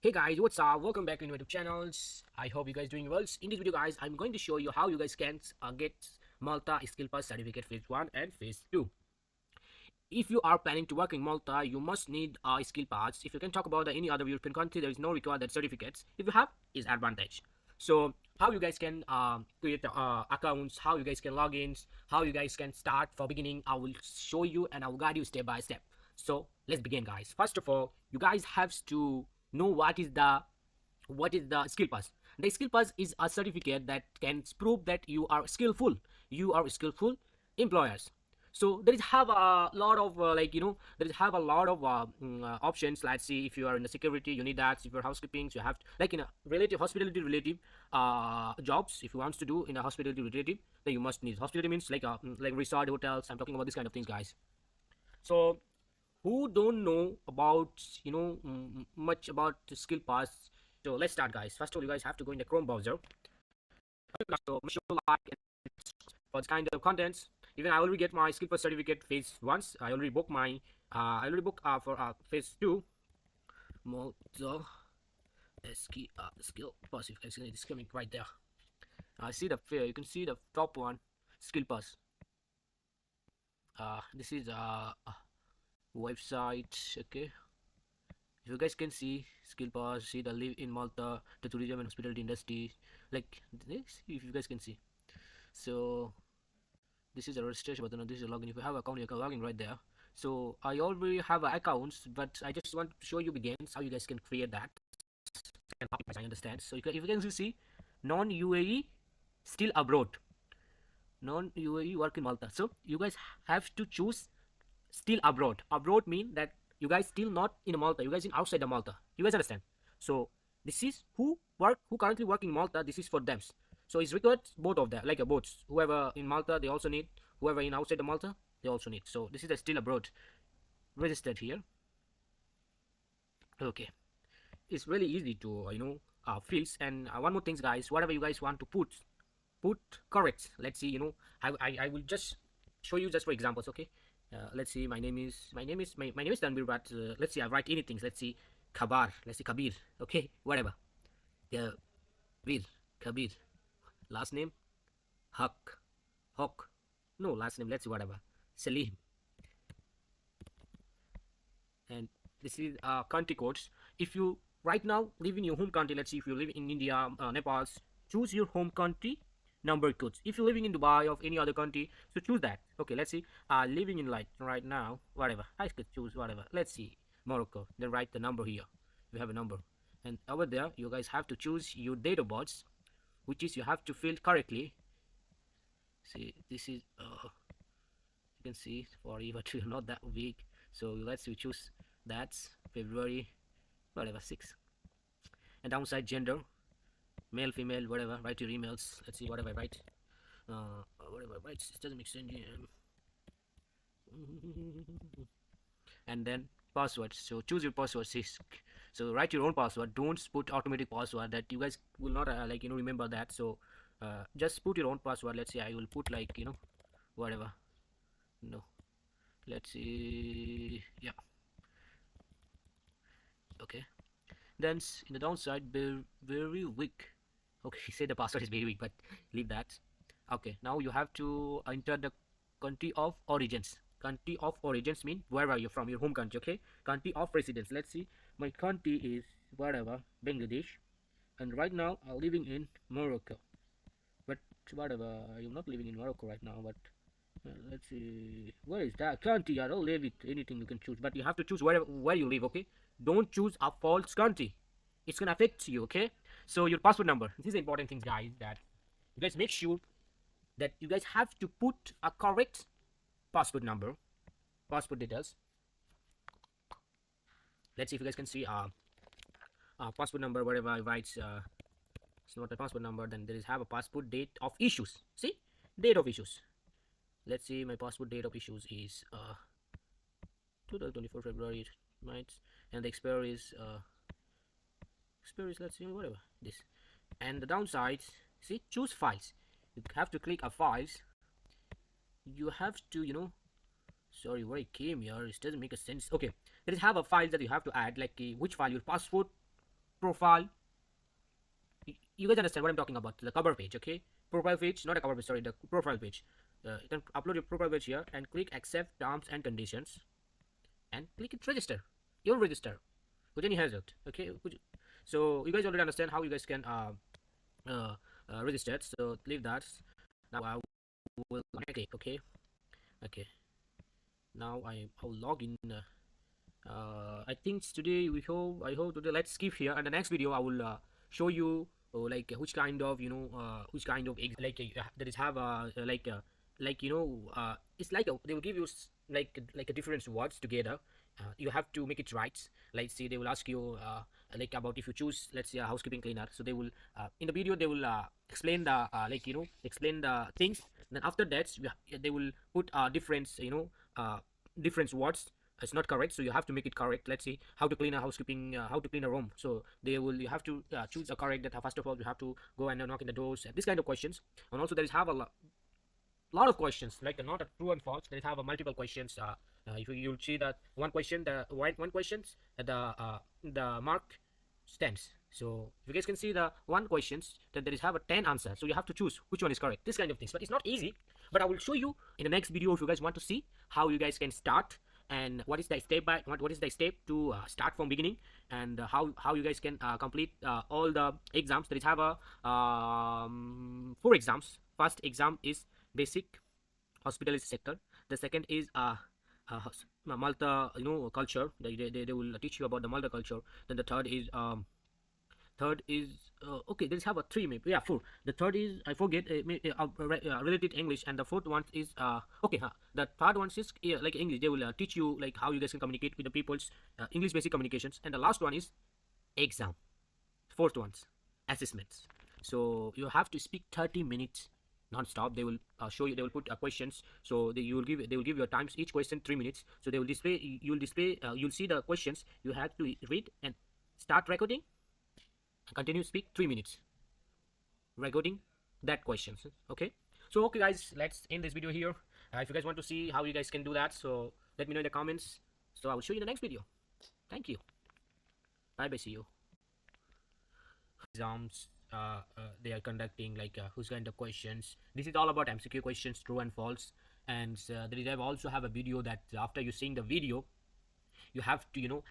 Hey guys, what's up? Welcome back to my YouTube channels. I hope you guys doing well. In this video guys, I'm going to show you how you guys can get Malta Skill Pass certificate phase 1 and phase 2. If you are planning to work in Malta, you must need a skill pass. If you can talk about any other European country, there is no required that certificates. If you have, is advantage. So how you guys can create accounts, how you guys can log in, how you guys can start for beginning, I will show you and I will guide you step by step. So let's begin guys. First of all, you guys have to know what is the skill pass. The skill pass is a certificate that can prove that you are skillful employers. So there is have a lot of there is have a lot of options. Let's see, if you are in the security you need that. If you're housekeeping, so you have like in a relative hospitality relative jobs. If you want to do in a hospitality relative, then you must need hospitality means like resort hotels. I'm talking about this kind of things guys. So who don't know about much about the skill pass. So let's start guys. First of all, you guys have to go in the Chrome browser. So make sure you like for this kind of contents. Even I already get my skill pass certificate phase once. I already booked my for phase 2 Malta skill pass. If you guys can see, it's coming right there. I see the you can see the top one, skill pass. This is website. Okay, if you guys can see skill pass, see the live in Malta, the tourism and hospitality industry, like this. If you guys can see, so this is a registration button and this is a login. If you have an account, you can log in right there. So I already have accounts, but I just want to show you begins how you guys can create that. And I understand. So if you can see, non-UAE still abroad, non-UAE work in Malta. So you guys have to choose still abroad. Abroad mean that you guys still not in Malta. You guys in outside the Malta. You guys understand? So this is who currently work in Malta. This is for them. So it's required both of them, like a both. Whoever in Malta, they also need. Whoever in outside the Malta, they also need. So this is a still abroad registered here. Okay, it's really easy to fields. And one more things, guys. Whatever you guys want to put correct. Let's see. I will just show you just for examples. Okay. Let's see. My name is Tanvir, but let's see. I write anything. Let's see. Kabar. Let's see. Kabir. Okay. Whatever. Kabir. Last name Hawk. No last name. Let's see whatever. Salim. And this is country codes. If you right now live in your home country, let's see, if you live in India, Nepal, choose your home country number codes. If you're living in Dubai or any other country, so choose that. Okay, let's see. Living in like right now, whatever. I could choose whatever. Let's see, Morocco. Then write the number here. You have a number, and over there you guys have to choose your date of birth, which is you have to fill correctly. See, this is you can see for you, but you're not that big. So let's choose that's February, whatever 6. And downside gender, male, female, whatever. Write your emails. Let's see whatever I write. Whatever I write, it doesn't make sense. And then password. So choose your password. So write your own password. Don't put automatic password that you guys will not remember that. So just put your own password. Let's say I will put like whatever. No, let's see. Yeah. Okay. Then in the downside, very weak. Okay, he said the password is very weak, but leave that. Okay, now you have to enter the country of origins. Country of origins mean wherever you're from, your home country. Okay, country of residence. Let's see, my country is whatever, Bangladesh, and right now I'm living in Morocco. But whatever, I'm not living in Morocco right now. But let's see, where is that country? I don't live it. Anything you can choose, but you have to choose where you live. Okay, don't choose a false country. It's gonna affect you. Okay, so your passport number. This is the important thing, guys. That you guys make sure that you guys have to put a correct passport number, passport details. Let's see if you guys can see passport number. Whatever I write, it's not a passport number. Then there is have a passport date of issues. See, date of issues. Let's see, my passport date of issues is 2024 February, right? And the expiry is let's see whatever this. And the downside, see, choose files. You have to click a files. You have to sorry, where it came here, it doesn't make a sense. Okay, there is have a file that you have to add, like which file, your passport profile. You guys understand what I'm talking about? The cover page, okay? Profile page, not a cover page. Sorry, the profile page. You can upload your profile page here and click accept terms and conditions and click it register. You'll register with any hazard, okay? So you guys already understand how you guys can uh, register it. So leave that. Now I will click, okay? Okay. Now I'll log in. I think today I hope today let's skip here, and the next video I will show you like which kind of which kind of that is have like it's like they will give you like a different words together. You have to make it right. Let's say they will ask you like about if you choose, let's say, a housekeeping cleaner. So they will in the video they will explain the explain the things. Then after that they will put different different words. It's not correct, so you have to make it correct. Let's see how to clean a housekeeping, how to clean a room. So they will, you have to choose a correct, that first of all you have to go and knock in the doors, this kind of questions. And also there is have a lot of questions, like not a true and false. They have a multiple questions. If you'll see that one question, the one questions, the mark stands. So if you guys can see the one questions, then there is have a 10 answers. So you have to choose which one is correct. This kind of things, but it's not easy. But I will show you in the next video if you guys want to see how you guys can start, and what is the step by what is the step to start from beginning, and how you guys can complete all the exams. There is have a 4 exams. First exam is basic hospitality sector. The second is Malta culture. They will teach you about the Malta culture. Then the third is okay, there's have a three, maybe, yeah, four. The third is I forget, related English, and the fourth one is okay, the third one is like English. They will teach you like how you guys can communicate with the people's English basic communications. And the last one is exam. Fourth one's assessments. So you have to speak 30 minutes non-stop. They will show you, they will put questions. So they will give your times, each question 3 minutes. So they will display, you'll see the questions. You have to read and start recording, continue speak 3 minutes recording that questions. Okay, so okay guys, let's end this video here. If you guys want to see how you guys can do that, so let me know in the comments. So I will show you in the next video. Thank you. Bye bye. See you. Exams they are conducting, like whose kind of questions. This is all about MCQ questions, true and false. And they also have a video that after you seeing the video, you have to